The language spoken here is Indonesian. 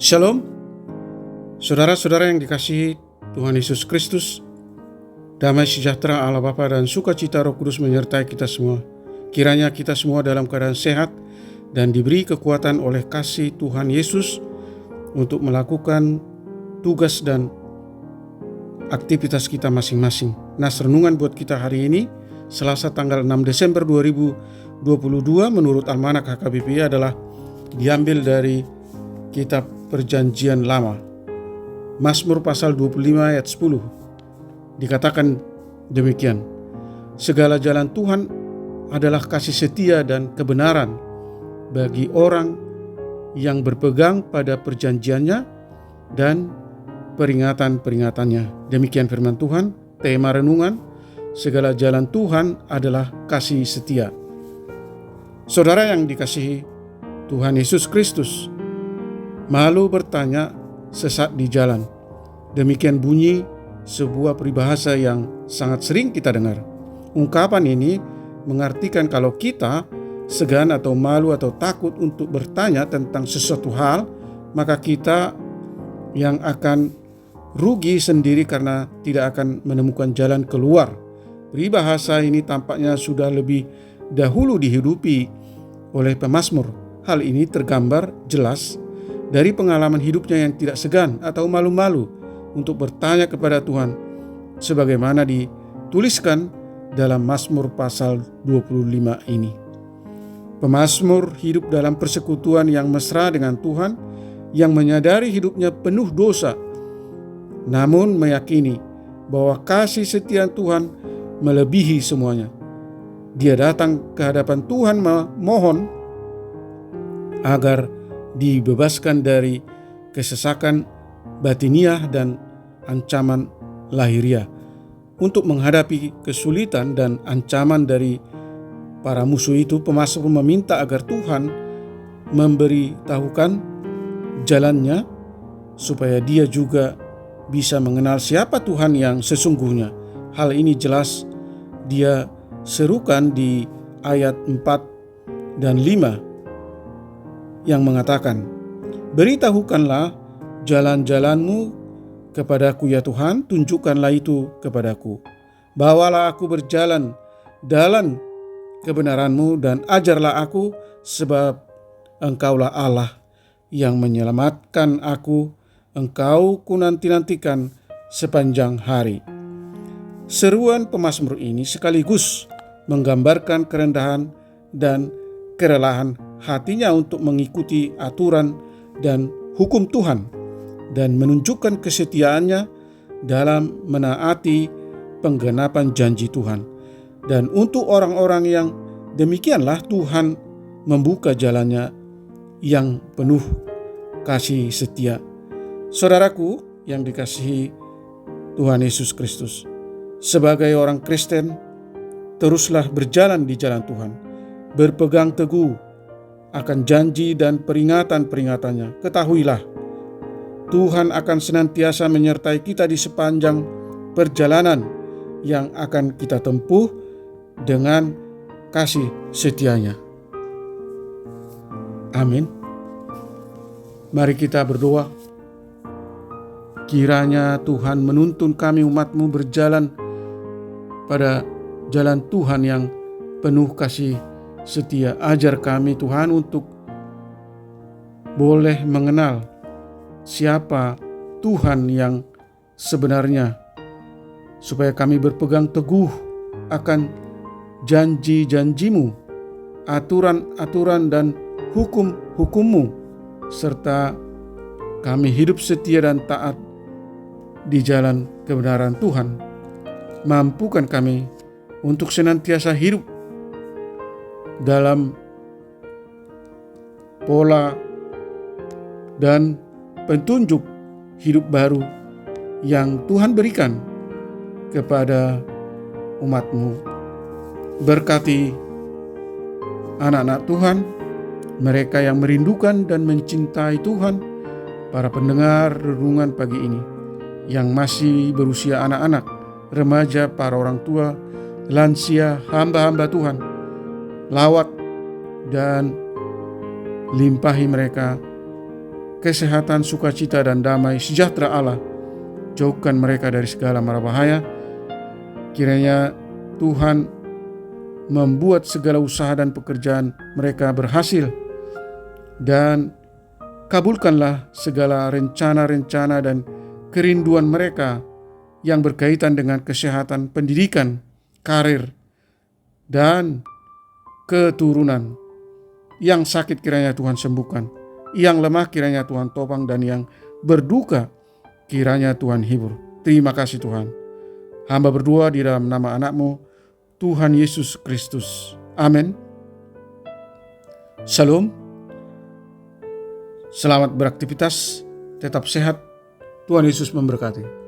Shalom, saudara-saudara yang dikasihi Tuhan Yesus Kristus. Damai sejahtera Allah Bapa dan sukacita Roh Kudus menyertai kita semua. Kiranya kita semua dalam keadaan sehat dan diberi kekuatan oleh kasih Tuhan Yesus untuk melakukan tugas dan aktivitas kita masing-masing. Nas renungan buat kita hari ini, Selasa tanggal 6 Desember 2022 menurut Almanak HKBP adalah diambil dari Kitab Perjanjian Lama. Mazmur pasal 25 ayat 10 dikatakan demikian. Segala jalan Tuhan adalah kasih setia dan kebenaran bagi orang yang berpegang pada perjanjiannya dan peringatan-peringatannya. Demikian firman Tuhan. Tema renungan, segala jalan Tuhan adalah kasih setia. Saudara yang dikasihi Tuhan Yesus Kristus, malu bertanya sesat di jalan. Demikian bunyi sebuah peribahasa yang sangat sering kita dengar. Ungkapan ini mengartikan kalau kita segan atau malu atau takut untuk bertanya tentang sesuatu hal, maka kita yang akan rugi sendiri karena tidak akan menemukan jalan keluar. Peribahasa ini tampaknya sudah lebih dahulu dihidupi oleh pemazmur. Hal ini tergambar jelas dari pengalaman hidupnya yang tidak segan atau malu-malu untuk bertanya kepada Tuhan, sebagaimana dituliskan dalam Mazmur pasal 25 ini. Pemazmur hidup dalam persekutuan yang mesra dengan Tuhan, yang menyadari hidupnya penuh dosa, namun meyakini bahwa kasih setia Tuhan melebihi semuanya. Dia datang ke hadapan Tuhan memohon agar dibebaskan dari kesesakan batiniah dan ancaman lahiriah. Untuk menghadapi kesulitan dan ancaman dari para musuh itu, pemazmur meminta agar Tuhan memberitahukan jalannya supaya dia juga bisa mengenal siapa Tuhan yang sesungguhnya. Hal ini jelas dia serukan di ayat 4 dan 5 yang mengatakan, beritahukanlah jalan-jalanmu kepadaku ya Tuhan, tunjukkanlah itu kepadaku. Bawalah aku berjalan dalam kebenaranmu dan ajarlah aku, sebab Engkaulah Allah yang menyelamatkan aku, Engkau ku nanti-nantikan sepanjang hari. Seruan pemazmur ini sekaligus menggambarkan kerendahan dan kerelahan hatinya untuk mengikuti aturan dan hukum Tuhan dan menunjukkan kesetiaannya dalam menaati penggenapan janji Tuhan. Dan untuk orang-orang yang demikianlah Tuhan membuka jalannya yang penuh kasih setia. Saudaraku yang dikasihi Tuhan Yesus Kristus, sebagai orang Kristen, teruslah berjalan di jalan Tuhan, berpegang teguh akan janji dan peringatan-peringatannya. Ketahuilah, Tuhan akan senantiasa menyertai kita di sepanjang perjalanan yang akan kita tempuh dengan kasih setianya. Amin. Mari kita berdoa. Kiranya Tuhan menuntun kami umat-Mu berjalan pada jalan Tuhan yang penuh kasih setia. Ajar kami Tuhan untuk boleh mengenal siapa Tuhan yang sebenarnya, supaya kami berpegang teguh akan janji-janji-Mu, aturan-aturan dan hukum-hukum-Mu, serta kami hidup setia dan taat di jalan kebenaran Tuhan. Mampukan kami untuk senantiasa hidup dalam pola dan petunjuk hidup baru yang Tuhan berikan kepada umat-Mu. Berkati anak-anak Tuhan, mereka yang merindukan dan mencintai Tuhan, para pendengar renungan pagi ini yang masih berusia anak-anak, remaja, para orang tua, lansia, hamba-hamba Tuhan, lawat dan limpahi mereka kesehatan, sukacita, dan damai sejahtera Allah. Jauhkan mereka dari segala mara bahaya. Kiranya Tuhan membuat segala usaha dan pekerjaan mereka berhasil, dan kabulkanlah segala rencana-rencana dan kerinduan mereka yang berkaitan dengan kesehatan, pendidikan, karir, dan keturunan. Yang sakit kiranya Tuhan sembuhkan, yang lemah kiranya Tuhan topang, dan yang berduka kiranya Tuhan hibur. Terima kasih Tuhan. Hamba berdoa di dalam nama anak-Mu, Tuhan Yesus Kristus. Amin. Shalom. Selamat beraktivitas, tetap sehat. Tuhan Yesus memberkati.